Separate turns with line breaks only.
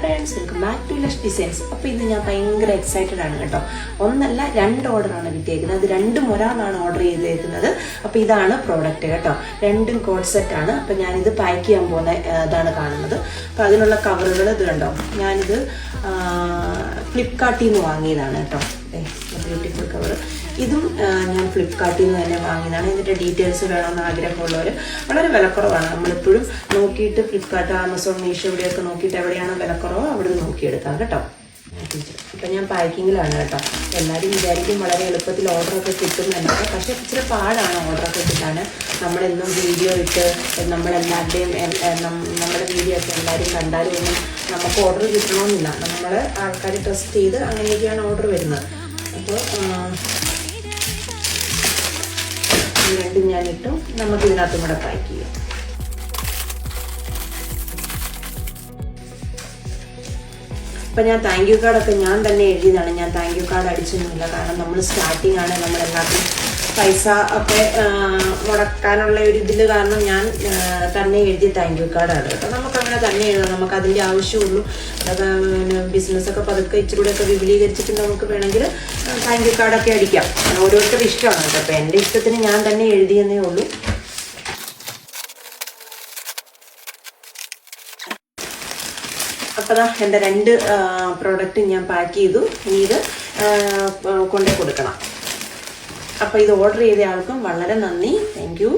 Friends, welcome back to Lush Designs. അപ്പോൾ ഇന്ന് ഞാൻ ഭയങ്കര എക്സൈറ്റഡ് ആണ് കേട്ടോ. ഒന്നല്ല രണ്ട് ഓർഡറാണ് കിട്ടിയേക്കുന്നത്. അത് രണ്ടും ഒരാളാണ് ഓർഡർ ചെയ്തേക്കുന്നത്. അപ്പോൾ ഇതാണ് പ്രോഡക്റ്റ് കേട്ടോ. രണ്ടും കോഡ് സെറ്റ് ആണ്. അപ്പോൾ ഞാനിത് പാക്ക് ചെയ്യാൻ പോകുന്ന ഇതാണ് കാണുന്നത്. അപ്പോൾ അതിനുള്ള കവറുകൾ ഇത് കണ്ടോ. ഞാനിത് ഫ്ലിപ്കാർട്ടിൽ നിന്ന് വാങ്ങിയതാണ് കേട്ടോ. Beautiful cover. ഇതും ഞാൻ ഫ്ലിപ്കാർട്ടിൽ നിന്ന് തന്നെ വാങ്ങിയതാണ്. ഇതിൻ്റെ ഡീറ്റെയിൽസ് വേണമെന്ന് ആഗ്രഹമുള്ളവർ വളരെ വിലക്കുറവാണ്. നമ്മളിപ്പോഴും നോക്കിയിട്ട് ഫ്ലിപ്കാർട്ട്, ആമസോൺ, മീഷോ ഇവിടെയൊക്കെ നോക്കിയിട്ട് എവിടെയാണ് വിലക്കുറവ് അവിടെ നിന്ന് നോക്കിയെടുക്കാം കേട്ടോ. ഇപ്പം ഞാൻ പാക്കിങ്ങിലാണ് കേട്ടോ. എല്ലാവരും വിചാരിക്കും വളരെ എളുപ്പത്തിൽ ഓർഡറൊക്കെ കിട്ടുന്നുണ്ട്. പക്ഷേ ഇച്ചിരി പാടാണ് ഓർഡറൊക്കെ കിട്ടാൻ. നമ്മളെന്നും വീഡിയോ ഇട്ട് നമ്മളെല്ലാവരുടെയും നമ്മുടെ വീഡിയോ ഒക്കെ എല്ലാവരും കണ്ടാലും ഒന്നും നമുക്ക് ഓർഡർ കിട്ടണമെന്നില്ല. നമ്മൾ ആൾക്കാർ ടെസ്റ്റ് ചെയ്ത് അങ്ങനെയൊക്കെയാണ് ഓർഡർ വരുന്നത്. അപ്പോൾ രണ്ടും ഞാനിട്ടും നമുക്ക് ഇതിനകത്തും കൂടെ പാക്ക് ചെയ്യാം. അപ്പം ഞാൻ താങ്ക് യു കാർഡൊക്കെ ഞാൻ തന്നെ എഴുതിയതാണ്. ഞാൻ താങ്ക് യു കാർഡ് അടിച്ചൊന്നുമില്ല. കാരണം നമ്മൾ സ്റ്റാർട്ടിങ് ആണ്. നമ്മളെല്ലാത്തിനും പൈസ ഒക്കെ മുടക്കാനുള്ള ഒരു ഇതിൽ കാരണം ഞാൻ തന്നെ എഴുതിയ താങ്ക് യു കാർഡാണ് കേട്ടോ. നമുക്കങ്ങനെ തന്നെ എഴുതാം. നമുക്ക് അതിൻ്റെ ആവശ്യമുള്ളൂ. ബിസിനസ്സൊക്കെ പതുക്കെ ഇച്ചിരൂടെയൊക്കെ വിപുലീകരിച്ചിട്ട് നമുക്ക് വേണമെങ്കിൽ താങ്ക് യു കാർഡൊക്കെ അടിക്കാം. ഓരോരുത്തരുടെ ഇഷ്ടമാണ് കേട്ടോ. അപ്പോൾ എൻ്റെ ഇഷ്ടത്തിന് ഞാൻ തന്നെ എഴുതിയെന്നേ ഉള്ളൂ. അപ്പോൾ എൻ്റെ രണ്ട് പ്രോഡക്റ്റ് ഞാൻ പാക്ക് ചെയ്തു. ഇനി ഇത് കൊണ്ടേ കൊടുക്കണം. അപ്പോൾ ഇത് ഓർഡർ ചെയ്ത ആൾക്കും വളരെ നന്ദി. Thank you.